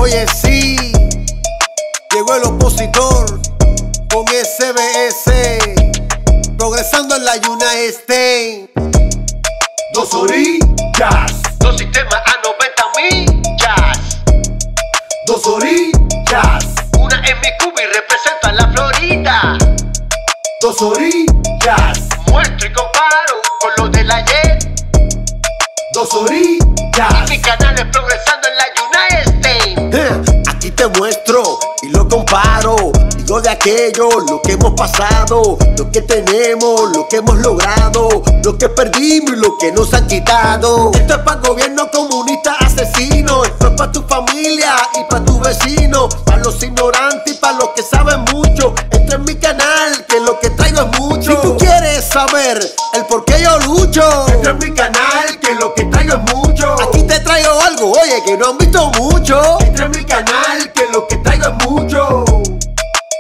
Oye sí, llegó el opositor con SBS, progresando en la United States. Dos orillas, Dos sistemas a 90 millas. dos orillas, Una en mi Cuba y represento a la Florida. dos orillas, Muestro y comparo con lo del ayer. dos Y orillas. mi canal es progresando en la United States. Aquí te muestro y lo comparo. Digo de aquello, lo que hemos pasado, lo que tenemos, lo que hemos logrado, lo que perdimos y lo que nos han quitado. Esto es para el gobierno comunista asesino. Esto es para tu familia y para tu vecino, para los ignorantes y para los que saben mucho. Entra en mi canal, que lo que traigo es mucho. Si tú quieres saber el por qué yo lucho, entra en mi canal, que lo que traigo es mucho. Aquí te traigo algo, oye, que no han visto mucho. Entra en mi canal, que lo que traigo es mucho.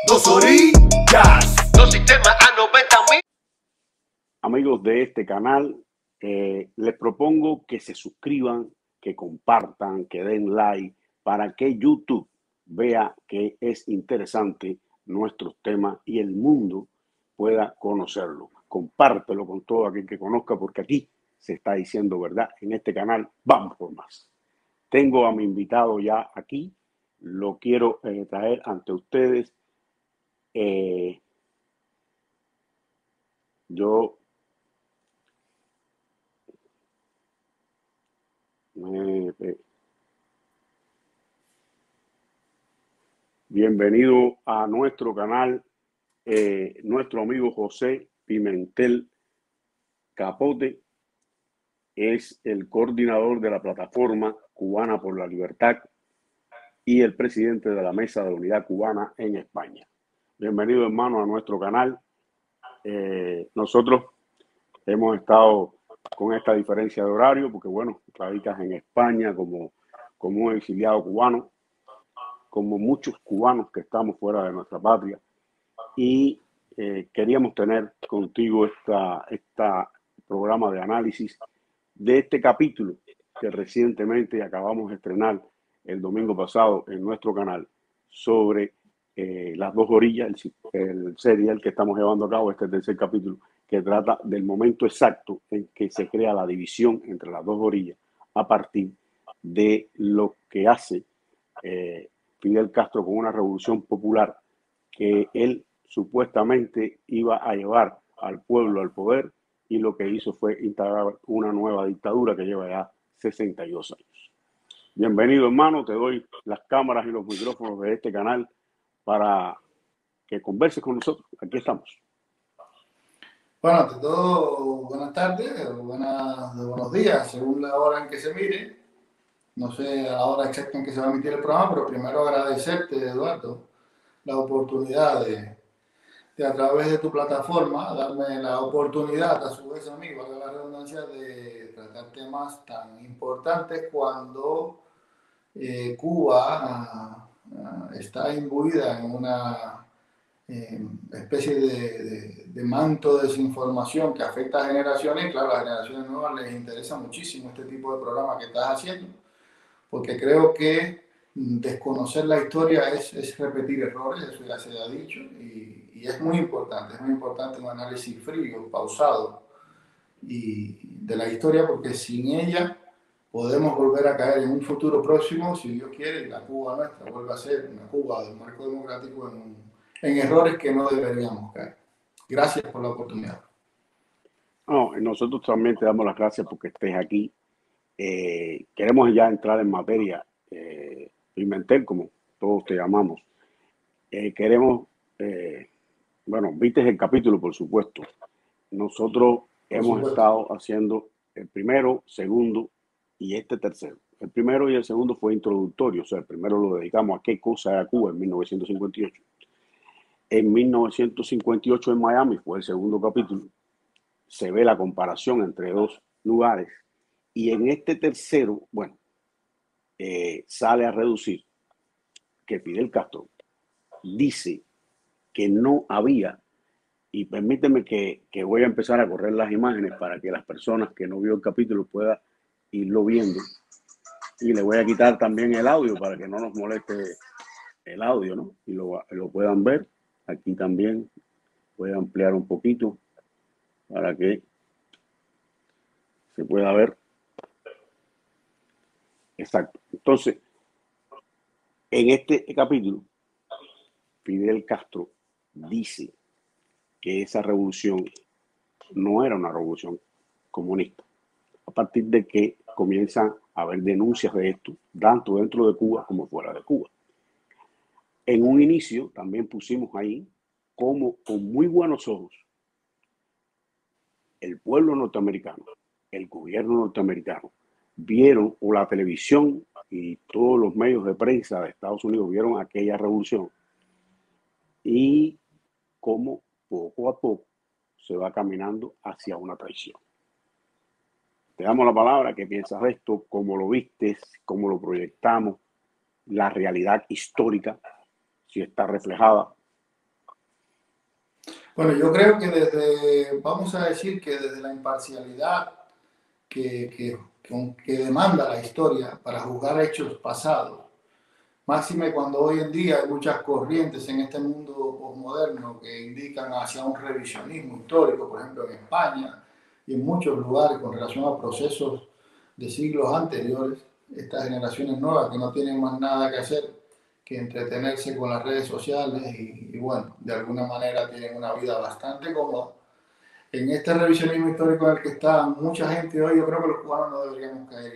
Dos orillas. Dos sistemas a 90 millas. Amigos de este canal, les propongo que se suscriban, que compartan, que den like para que YouTube vea que es interesante nuestros temas y el mundo pueda conocerlo. Compártelo con todo aquel que conozca, porque aquí se está diciendo verdad. En este canal vamos por más. Tengo a mi invitado ya aquí, lo quiero traer ante ustedes. Bienvenido a nuestro canal, nuestro amigo José Pimentel Capote. Es el coordinador de la plataforma cubana por la libertad y el presidente de la Mesa de Unidad Cubana en España. Bienvenido, hermano, a nuestro canal. Nosotros hemos estado con esta diferencia de horario porque, bueno, radicas en España como un exiliado cubano, como muchos cubanos que estamos fuera de nuestra patria, y queríamos tener contigo esta programa de análisis de este capítulo que recientemente acabamos de estrenar el domingo pasado en nuestro canal sobre las dos orillas, el serial que estamos llevando a cabo, este tercer capítulo, que trata del momento exacto en que se crea la división entre las dos orillas a partir de lo que hace Fidel Castro con una revolución popular que él supuestamente iba a llevar al pueblo al poder, y lo que hizo fue instaurar una nueva dictadura que lleva ya 62 años. Bienvenido, hermano, te doy las cámaras y los micrófonos de este canal para que converses con nosotros. Aquí estamos. Bueno, ante todo, buenas tardes, buenos días, según la hora en que se mire. No sé a la hora exacta en que se va a emitir el programa, pero primero agradecerte, Eduardo, la oportunidad de a través de tu plataforma, darme la oportunidad, a su vez a mí, valga la redundancia, de tratar temas tan importantes cuando Cuba está imbuida en una especie de manto de desinformación que afecta a generaciones. Y claro, a las generaciones nuevas les interesa muchísimo este tipo de programa que estás haciendo, porque creo que desconocer la historia es repetir errores, eso ya se ha dicho, y es muy importante un análisis frío, pausado y de la historia, porque sin ella podemos volver a caer en un futuro próximo, si Dios quiere, y la Cuba nuestra vuelve a ser una Cuba del marco democrático en errores que no deberíamos caer. Gracias por la oportunidad. No, nosotros también te damos las gracias porque estés aquí. Queremos ya entrar en materia, Pimentel, como todos te llamamos. Queremos, bueno, viste el capítulo, por supuesto. Nosotros hemos estado haciendo el primero, segundo y este tercero. El primero y el segundo fue introductorio, o sea, el primero lo dedicamos a qué cosa era Cuba en 1958. En 1958 en Miami fue el segundo capítulo. Se ve la comparación entre dos lugares. Y en este tercero, bueno, sale a reducir que Fidel Castro dice que no había, y permíteme que voy a empezar a correr las imágenes para que las personas que no vio el capítulo puedan irlo viendo. Y le voy a quitar también el audio para que no nos moleste el audio, ¿no? Y lo puedan ver. Aquí también voy a ampliar un poquito para que se pueda ver. Exacto. Entonces, en este capítulo, Fidel Castro dice que esa revolución no era una revolución comunista. A partir de que comienzan a haber denuncias de esto, tanto dentro de Cuba como fuera de Cuba. En un inicio también pusimos ahí como con muy buenos ojos el pueblo norteamericano, el gobierno norteamericano, vieron, o la televisión y todos los medios de prensa de Estados Unidos vieron aquella revolución y cómo poco a poco se va caminando hacia una traición. Te damos la palabra. ¿Qué piensas de esto? ¿Cómo lo vistes? ¿Cómo lo proyectamos? La realidad histórica, si está reflejada. Bueno, yo creo que vamos a decir que desde la imparcialidad que demanda la historia para juzgar hechos pasados, máxime cuando hoy en día hay muchas corrientes en este mundo posmoderno que indican hacia un revisionismo histórico, por ejemplo en España y en muchos lugares con relación a procesos de siglos anteriores. Estas generaciones nuevas que no tienen más nada que hacer que entretenerse con las redes sociales y bueno, de alguna manera tienen una vida bastante cómoda. En este revisionismo histórico en el que está mucha gente hoy, yo creo que los cubanos no deberíamos caer.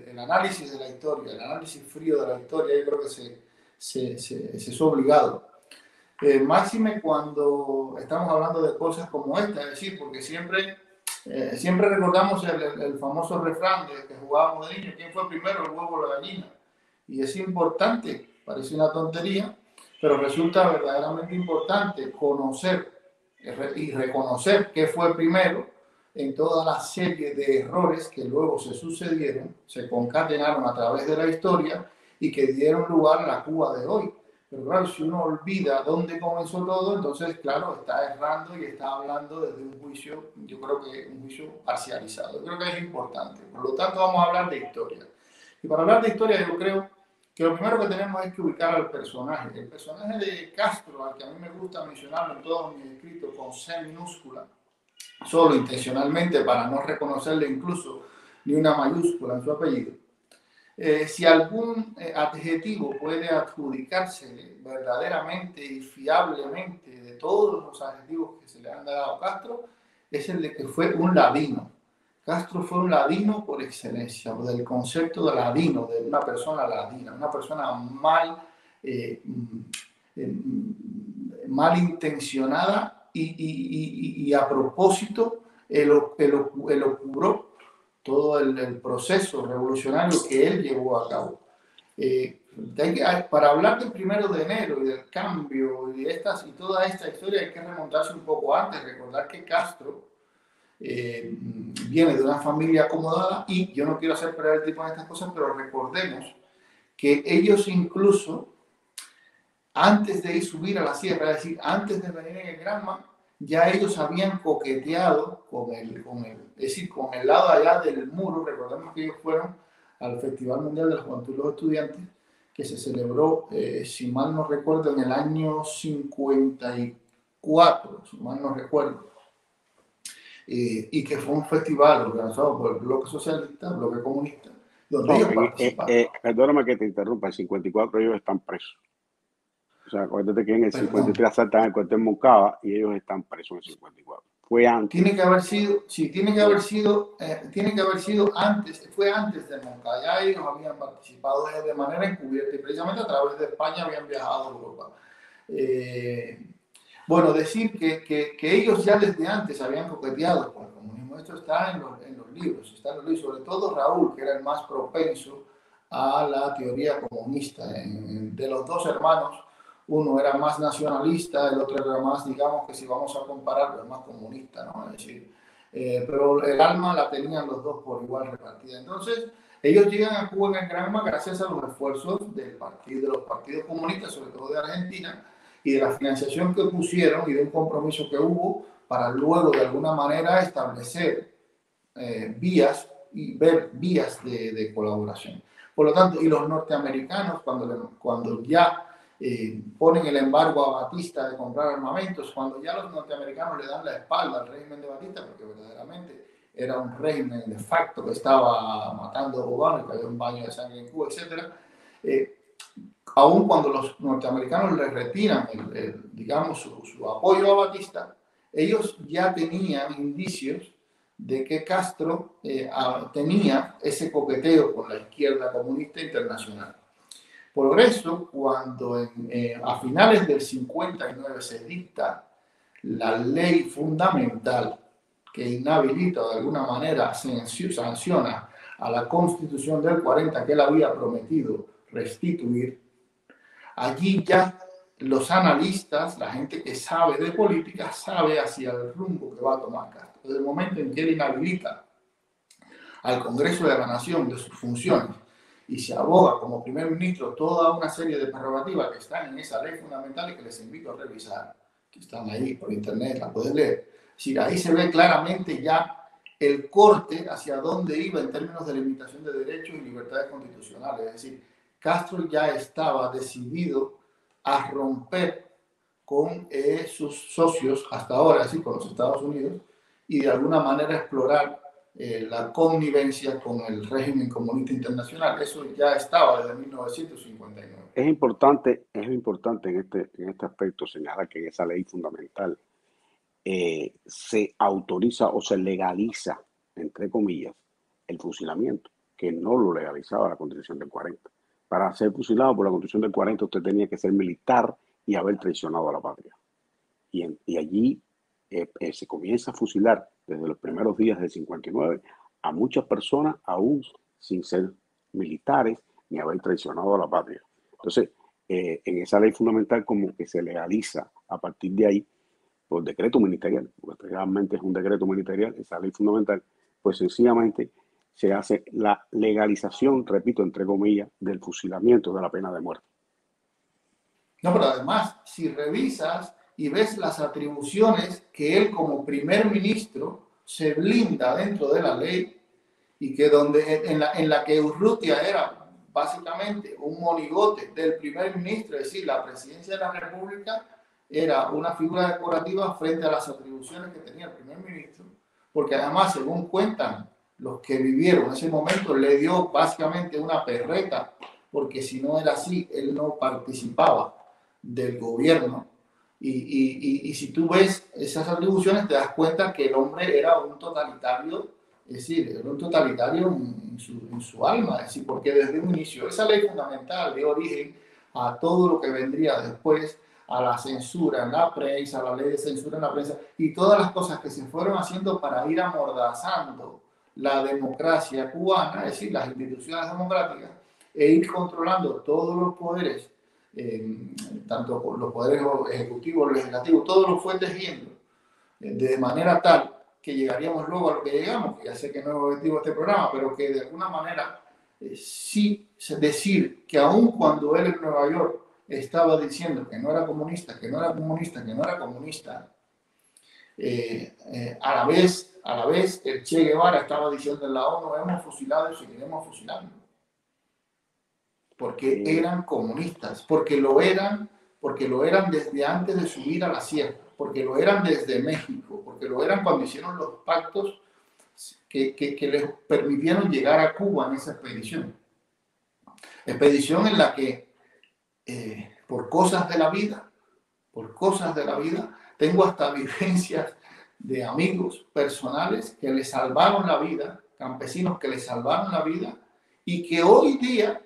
El análisis de la historia, el análisis frío de la historia, yo creo que se es obligado. Máxime cuando estamos hablando de cosas como esta, es decir, porque siempre recordamos el famoso refrán de que jugábamos de niños, ¿quién fue primero, el huevo o la gallina? Y es importante, parece una tontería, pero resulta verdaderamente importante conocer y reconocer qué fue primero en toda la serie de errores que luego se sucedieron, se concatenaron a través de la historia y que dieron lugar a la Cuba de hoy. Pero claro, si uno olvida dónde comenzó todo, entonces, claro, está errando y está hablando desde un juicio, yo creo que un juicio parcializado. Yo creo que es importante. Por lo tanto, vamos a hablar de historia. Y para hablar de historia, yo creo que lo primero que tenemos es que ubicar al personaje. El personaje de Castro, al que a mí me gusta mencionarlo en todos mis escritos con C minúscula, solo intencionalmente para no reconocerle incluso ni una mayúscula en su apellido. Si algún adjetivo puede adjudicarse verdaderamente y fiablemente de todos los adjetivos que se le han dado a Castro, es el de que fue un ladino. Castro fue un ladino por excelencia, del concepto de ladino, de una persona ladina, una persona malintencionada y a propósito elucubró todo el proceso revolucionario que él llevó a cabo. Para hablar del 1 de enero y del cambio y toda esta historia hay que remontarse un poco antes, recordar que Castro viene de una familia acomodada y yo no quiero hacer perder el tiempo en estas cosas, pero recordemos que ellos incluso antes de subir a la sierra, es decir, antes de venir en el Granma, ya ellos habían coqueteado con el lado allá del muro. Recordemos que ellos fueron al Festival Mundial de la Juventud de los Estudiantes, que se celebró, si mal no recuerdo, en el año 54, si mal no recuerdo. Y que fue un festival organizado por el Bloque Socialista, el Bloque Comunista, donde ellos participaron. Perdóname que te interrumpa, en 54 ellos están presos. O sea, acuérdate que en el 53 asaltan el cuartel Moncada y ellos están presos en el 54. Fue antes. Tiene que haber sido antes, fue antes de Moncada. Ya ellos habían participado de manera encubierta y precisamente a través de España habían viajado a Europa. Bueno, decir que ellos ya desde antes habían coqueteado con el comunismo, esto está en los libros, sobre todo Raúl, que era el más propenso a la teoría comunista. De los dos hermanos, uno era más nacionalista, el otro era más, digamos que si vamos a comparar, pues más comunista, ¿no? Es decir, pero el alma la tenían los dos por igual repartida. Entonces, ellos llegan a Cuba en el Granma gracias a los esfuerzos de los partidos comunistas, sobre todo de Argentina, y de la financiación que pusieron y de un compromiso que hubo para luego de alguna manera establecer vías y ver vías de colaboración. Por lo tanto, y los norteamericanos, cuando ya ponen el embargo a Batista de comprar armamentos, cuando ya los norteamericanos le dan la espalda al régimen de Batista, porque verdaderamente era un régimen de facto que estaba matando cubanos, que había un baño de sangre en Cuba, etc. Aún cuando los norteamericanos le retiran digamos, su apoyo a Batista, ellos ya tenían indicios de que Castro tenía ese coqueteo con la izquierda comunista internacional. Por eso, cuando a finales del 59 se dicta la ley fundamental que inhabilita de alguna manera, sanciona a la Constitución del 40 que él había prometido restituir, allí ya los analistas, la gente que sabe de política, sabe hacia el rumbo que va a tomar Castro. Desde el momento en que él inhabilita al Congreso de la Nación de sus funciones y se aboga como primer ministro toda una serie de prerrogativas que están en esa ley fundamental y que les invito a revisar, que están ahí por internet, la pueden leer. Es decir, ahí se ve claramente ya el corte hacia dónde iba en términos de limitación de derechos y libertades constitucionales. Es decir, Castro ya estaba decidido a romper con sus socios hasta ahora, así con los Estados Unidos, y de alguna manera explorar la connivencia con el régimen comunista internacional. Eso ya estaba desde 1959. Es importante en este aspecto señalar que en esa ley fundamental se autoriza o se legaliza, entre comillas, el fusilamiento, que no lo legalizaba la Constitución del 40. Para ser fusilado por la Constitución del 40 usted tenía que ser militar y haber traicionado a la patria. Y allí se comienza a fusilar desde los primeros días del 59 a muchas personas aún sin ser militares ni haber traicionado a la patria. Entonces, en esa ley fundamental como que se legaliza a partir de ahí por decreto ministerial, porque realmente es un decreto ministerial, esa ley fundamental, pues sencillamente se hace la legalización, repito, entre comillas, del fusilamiento, de la pena de muerte. No, pero además, si revisas y ves las atribuciones que él como primer ministro se blinda dentro de la ley y que en la que Urrutia era básicamente un monigote del primer ministro, es decir, la presidencia de la República era una figura decorativa frente a las atribuciones que tenía el primer ministro, porque además, según cuentan los que vivieron en ese momento, le dio básicamente una perreta, porque si no era así, él no participaba del gobierno. Y si tú ves esas atribuciones, te das cuenta que el hombre era un totalitario, es decir, era un totalitario en su alma, es decir, porque desde un inicio esa ley fundamental dio origen a todo lo que vendría después, a la censura en la prensa, a la ley de censura en la prensa, y todas las cosas que se fueron haciendo para ir amordazando la democracia cubana, es decir, las instituciones democráticas, e ir controlando todos los poderes, tanto los poderes ejecutivos, legislativos, todos los fue tejiendo de manera tal que llegaríamos luego a lo que llegamos, que ya sé que no es el objetivo de este programa, pero que de alguna manera sí decir que aun cuando él en Nueva York estaba diciendo que no era comunista, que no era comunista, que no era comunista, a la vez el Che Guevara estaba diciendo en la ONU, hemos fusilado y seguiremos fusilando. Porque eran comunistas, porque lo eran desde antes de subir a la sierra, porque lo eran desde México, porque lo eran cuando hicieron los pactos que les permitieron llegar a Cuba en esa expedición. Expedición en la que, por cosas de la vida, tengo hasta vivencias de amigos personales que le salvaron la vida, campesinos que le salvaron la vida y que hoy día,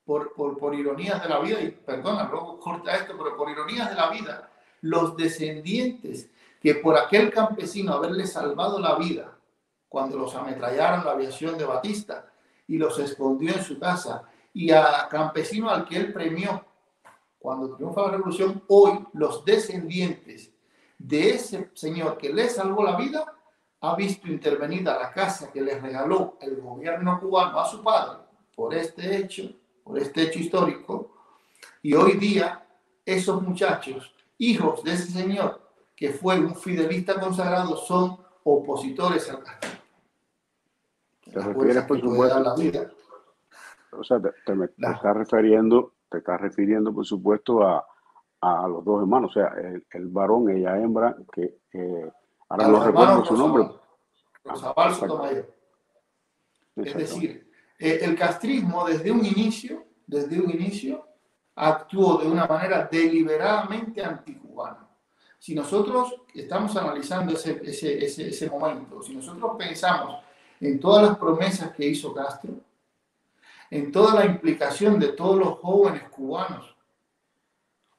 por ironías de la vida, y perdona, luego corta esto, pero por ironías de la vida, los descendientes que por aquel campesino haberle salvado la vida cuando los ametrallaron la aviación de Batista y los escondió en su casa, y a campesino al que él premió cuando triunfa la revolución, hoy los descendientes de ese señor que le salvó la vida ha visto intervenida la casa que le regaló el gobierno cubano a su padre por este hecho histórico, y hoy día esos muchachos, hijos de ese señor que fue un fidelista consagrado, son opositores al castigo. Te refieres, por supuesto, la vida. O sea, te estás refiriendo, por supuesto, a los dos hermanos, o sea, el varón, ella hembra, que ahora no recuerdo su nombre. Rosabal Sotomayor. Es decir, el castrismo desde un inicio, actuó de una manera deliberadamente anticubana. Si nosotros estamos analizando ese momento, si nosotros pensamos en todas las promesas que hizo Castro, en toda la implicación de todos los jóvenes cubanos,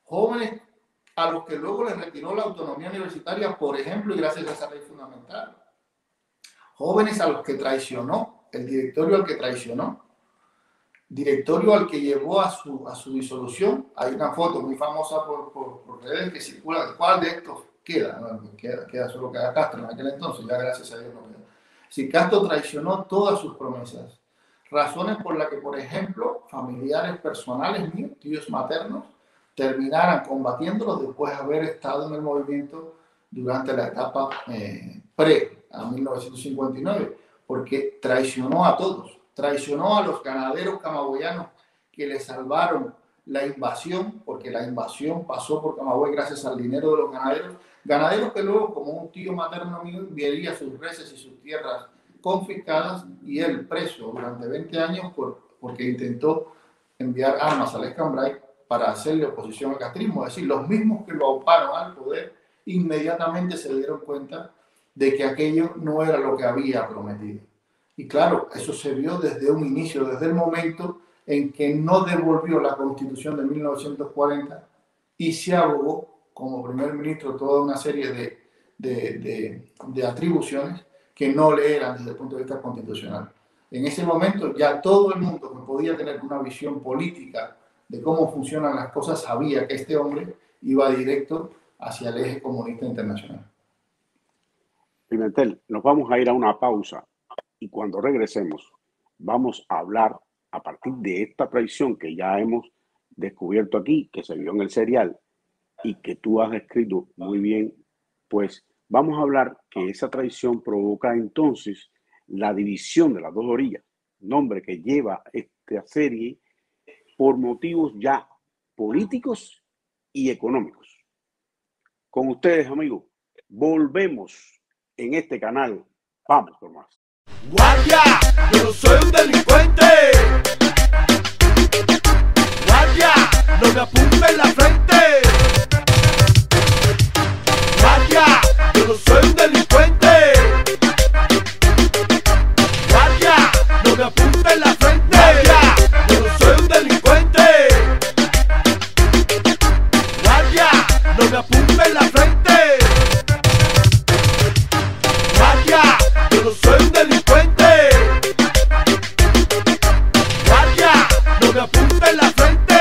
jóvenes a los que luego les retiró la autonomía universitaria, por ejemplo, y gracias a esa ley fundamental, jóvenes a los que traicionó, el directorio al que traicionó, directorio al que llevó a su disolución. Hay una foto muy famosa por redes que circula. ¿Cuál de estos queda? No, queda solo que Castro en aquel entonces, ya gracias a Dios no queda. Si Castro traicionó todas sus promesas, razones por las que, por ejemplo, familiares personales míos, tíos maternos, terminaran combatiéndolos después de haber estado en el movimiento durante la etapa a 1959, porque traicionó a todos, traicionó a los ganaderos camagüeyanos que le salvaron la invasión, porque la invasión pasó por Camagüey gracias al dinero de los ganaderos que luego, como un tío materno mío, vería sus reses y sus tierras confiscadas y él preso durante 20 años porque intentó enviar armas al Escambray para hacerle oposición al castrismo. Es decir, los mismos que lo auparon al poder inmediatamente se dieron cuenta de que aquello no era lo que había prometido. Y claro, eso se vio desde un inicio, desde el momento en que no devolvió la Constitución de 1940 y se abogó como primer ministro toda una serie de atribuciones que no le eran desde el punto de vista constitucional. En ese momento ya todo el mundo que podía tener una visión política de cómo funcionan las cosas sabía que este hombre iba directo hacia el eje comunista internacional. Pimentel, nos vamos a ir a una pausa y cuando regresemos vamos a hablar a partir de esta traición que ya hemos descubierto aquí, que se vio en el serial y que tú has descrito muy bien, pues vamos a hablar que esa traición provoca entonces la división de las dos orillas, nombre que lleva esta serie por motivos ya políticos y económicos. Con ustedes, amigos, volvemos en este canal. Vamos por más. Guardia, yo no soy un delincuente. Guardia, no me apunte en la frente. Guardia, yo no soy un delincuente. Guardia, no me apunte en la frente. Guardia, yo no soy un delincuente. Guardia, no me apunte en la frente. Guardia, yo no soy un delincuente. Guardia, no me apunte en la frente.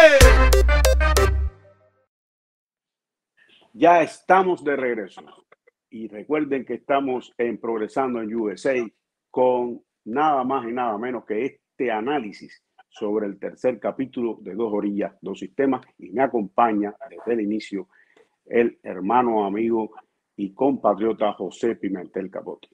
Ya estamos de regreso y recuerden que estamos en Progresando en USA con nada más y nada menos que este análisis sobre el tercer capítulo de Dos Orillas, Dos Sistemas, y me acompaña desde el inicio el hermano, amigo y compatriota José Pimentel Capote.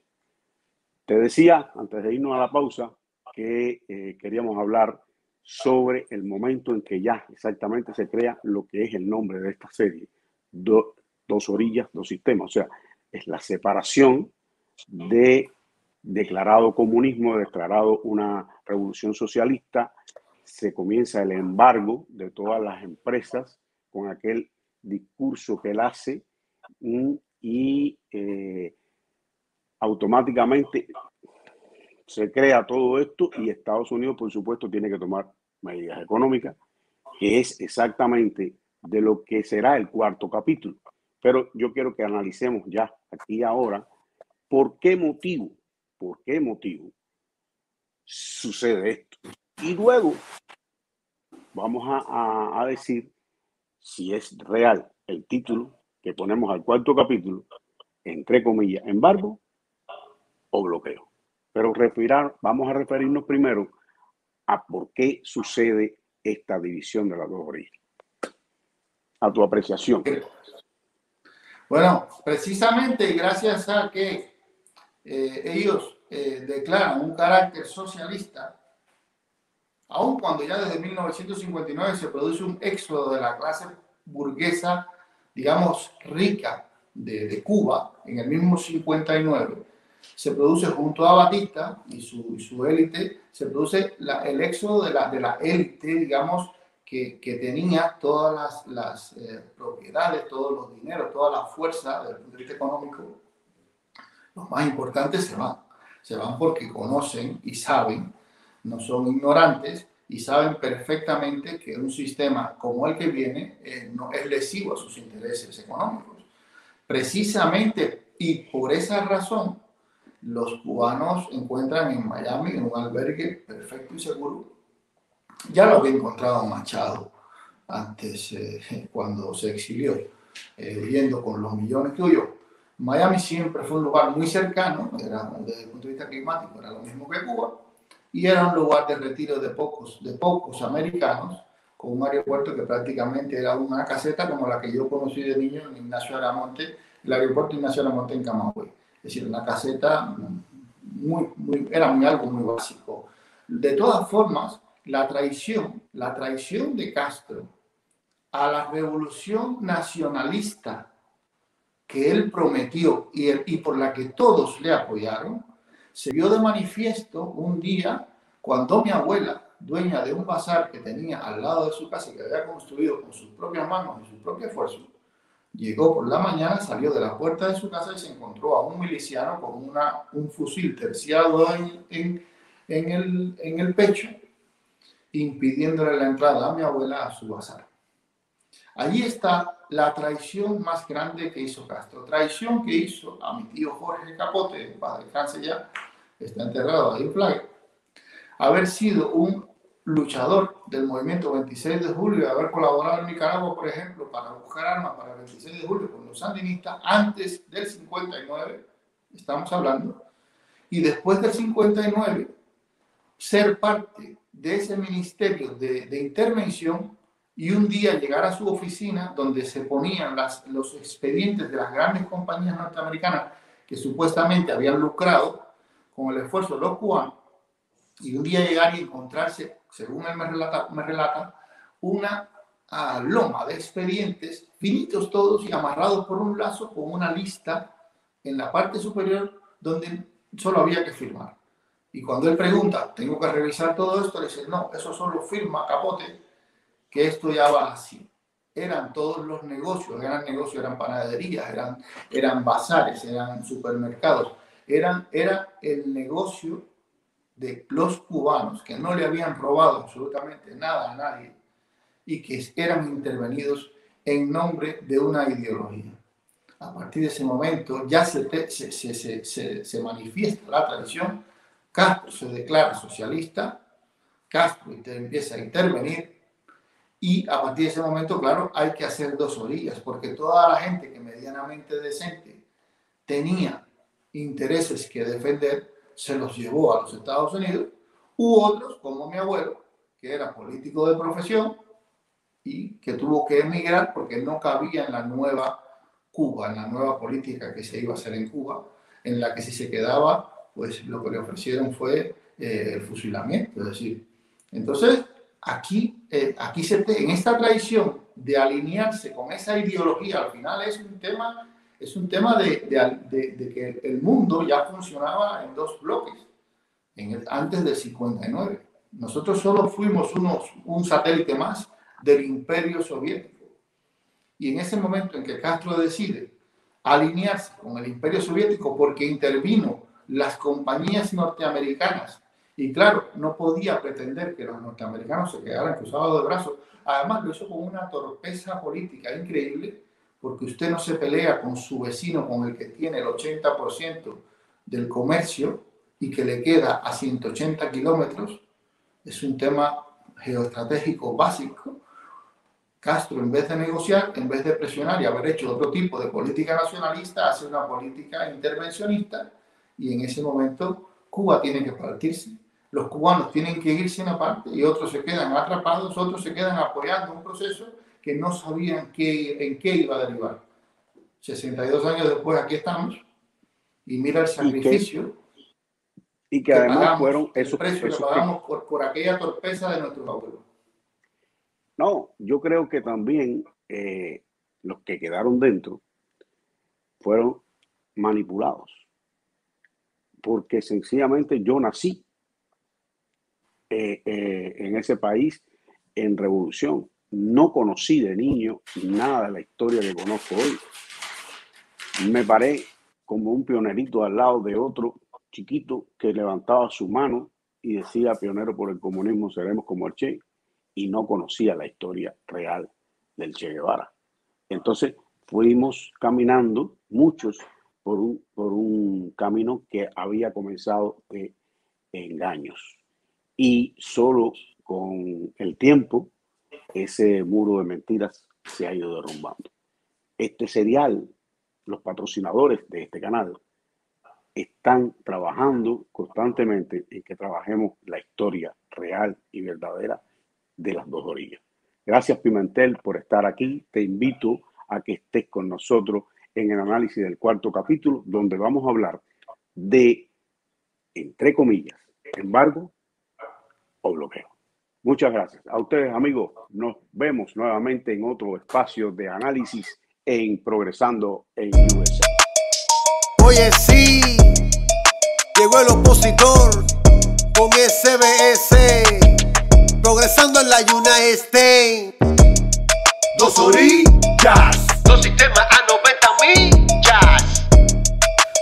Te decía antes de irnos a la pausa que queríamos hablar sobre el momento en que ya exactamente se crea lo que es el nombre de esta serie, Dos Orillas, Dos Sistemas. O sea, es la separación de declarado comunismo, declarado una revolución socialista. Se comienza el embargo de todas las empresas con aquel discurso que él hace y automáticamente se crea todo esto y Estados Unidos, por supuesto, tiene que tomar medidas económicas, que es exactamente de lo que será el cuarto capítulo. Pero yo quiero que analicemos ya aquí y ahora por qué motivo sucede esto. Y luego vamos a decir si es real el título que ponemos al cuarto capítulo, entre comillas, embargo o bloqueo. Pero vamos a referirnos primero a por qué sucede esta división de las dos orillas. A tu apreciación. Bueno, precisamente gracias a que ellos declaran un carácter socialista, aun cuando ya desde 1959 se produce un éxodo de la clase burguesa, digamos, rica de Cuba, en el mismo 59, se produce junto a Batista y su élite, se produce el éxodo de la élite, digamos, que tenía todas las propiedades, todos los dineros, toda la fuerza desde el punto de vista económico. Los más importantes se van porque conocen y saben, no son ignorantes, y saben perfectamente que un sistema como el que viene no es lesivo a sus intereses económicos. Precisamente, y por esa razón, los cubanos encuentran en Miami un albergue perfecto y seguro. Ya lo había encontrado Machado antes, cuando se exilió, yendo con los millones que huyó. Miami siempre fue un lugar muy cercano, era, desde el punto de vista climático, era lo mismo que Cuba, y era un lugar de retiro de pocos americanos, con un aeropuerto que prácticamente era una caseta como la que yo conocí de niño en Ignacio Aramonte, el aeropuerto Ignacio Aramonte en Camagüey. Es decir, una caseta era algo muy básico. De todas formas, la traición de Castro a la revolución nacionalista que él prometió y por la que todos le apoyaron, se vio de manifiesto un día cuando mi abuela, dueña de un bazar que tenía al lado de su casa y que había construido con sus propias manos y su propio esfuerzo, llegó por la mañana, salió de la puerta de su casa y se encontró a un miliciano con un fusil terciado en el pecho, impidiéndole la entrada a mi abuela a su bazar. Allí está la traición más grande que hizo Castro. Traición que hizo a mi tío Jorge Capote, padre descanse ya, está enterrado ahí en Playa, haber sido un luchador del movimiento 26 de julio, haber colaborado en Nicaragua, por ejemplo, para buscar armas para el 26 de julio con los sandinistas antes del 59, estamos hablando, y después del 59, ser parte de ese ministerio de intervención y un día llegar a su oficina donde se ponían los expedientes de las grandes compañías norteamericanas que supuestamente habían lucrado con el esfuerzo de los cubanos, y un día llegar y encontrarse, según él me relata, una loma de expedientes, finitos todos y amarrados por un lazo con una lista en la parte superior donde solo había que firmar. Y cuando él pregunta, ¿tengo que revisar todo esto? Le dice, no, eso solo firma Capote, que esto ya va así. Eran todos los negocios, eran panaderías, eran bazares, eran supermercados, era el negocio de los cubanos que no le habían robado absolutamente nada a nadie y que eran intervenidos en nombre de una ideología. A partir de ese momento ya se manifiesta la traición. Castro se declara socialista, Castro empieza a intervenir y a partir de ese momento, claro, hay que hacer dos orillas, porque toda la gente que medianamente decente tenía intereses que defender se los llevó a los Estados Unidos, u otros, como mi abuelo, que era político de profesión y que tuvo que emigrar porque no cabía en la nueva Cuba, en la nueva política que se iba a hacer en Cuba, en la que si se quedaba, pues lo que le ofrecieron fue el fusilamiento. Es decir, entonces aquí en esta traición de alinearse con esa ideología, al final es un tema de que el mundo ya funcionaba en dos bloques antes del 59. Nosotros solo fuimos un satélite más del imperio soviético. Y en ese momento en que Castro decide alinearse con el imperio soviético porque intervino las compañías norteamericanas, y claro, no podía pretender que los norteamericanos se quedaran cruzados de brazos, además lo hizo con una torpeza política increíble, porque usted no se pelea con su vecino con el que tiene el 80% del comercio y que le queda a 180 kilómetros. Es un tema geoestratégico básico. Castro, en vez de negociar, en vez de presionar y haber hecho otro tipo de política nacionalista, hace una política intervencionista y en ese momento Cuba tiene que partirse. Los cubanos tienen que irse en aparte y otros se quedan atrapados, otros se quedan apoyando un proceso que no sabían en qué iba a derivar. 62 años después aquí estamos y mira el sacrificio. Y que además fueron esos precio que pagamos por aquella torpeza de nuestros abuelos. No, yo creo que también los que quedaron dentro fueron manipulados, porque sencillamente yo nací en ese país en revolución. No conocí de niño nada de la historia que conozco hoy. Me paré como un pionerito al lado de otro chiquito que levantaba su mano y decía: pionero por el comunismo seremos como el Che, y no conocía la historia real del Che Guevara. Entonces fuimos caminando muchos por un camino que había comenzado de engaños, y solo con el tiempo ese muro de mentiras se ha ido derrumbando. Este serial, los patrocinadores de este canal están trabajando constantemente en que trabajemos la historia real y verdadera de las dos orillas. Gracias, Pimentel, por estar aquí. Te invito a que estés con nosotros en el análisis del cuarto capítulo, donde vamos a hablar de, entre comillas, embargo o bloqueo. Muchas gracias. A ustedes, amigos, nos vemos nuevamente en otro espacio de análisis en Progresando en USA. Oye, sí, llegó el opositor con SBS, progresando en la United States. Dos orillas, Dos sistemas a 90 millas.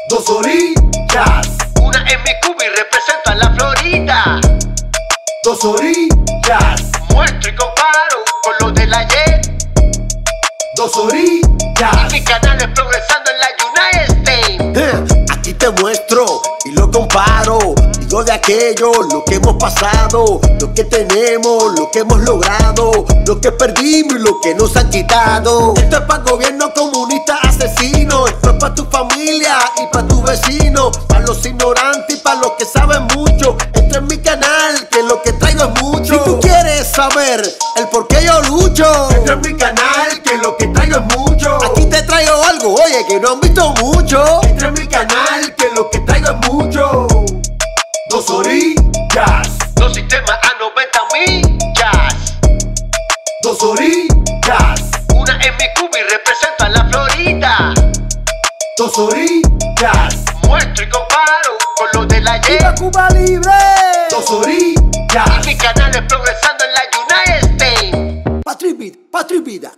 dos orillas, Una en mi Cuba y represento a la Florida. dos orillas, Muestro y comparo con los del ayer. dos orillas. Mi canal es Progresando en la United States. Aquí te muestro y lo comparo. Digo de aquello, lo que hemos pasado, lo que tenemos, lo que hemos logrado, lo que perdimos y lo que nos han quitado. Esto es para el gobierno comunista asesino. Esto es para tu familia y para tu vecino, para los ignorantes y para los que saben mucho. Entra en mi canal, que lo que traigo es mucho. Si tú quieres saber el por qué yo lucho, entra en mi canal, que lo que traigo es mucho. Aquí te traigo algo, oye, que no han visto mucho. Entra en mi canal, que lo que traigo es mucho. Dos orillas, Dos sistemas a 90 millas. dos orillas, Una en mi Cuba y represento a la Florida. dos orillas. Muestro y comparo con los del ayer. ¡Viva Cuba libre! Dos orillas. Mi canal es Progresando en la United States. Patria y vida, patria y vida.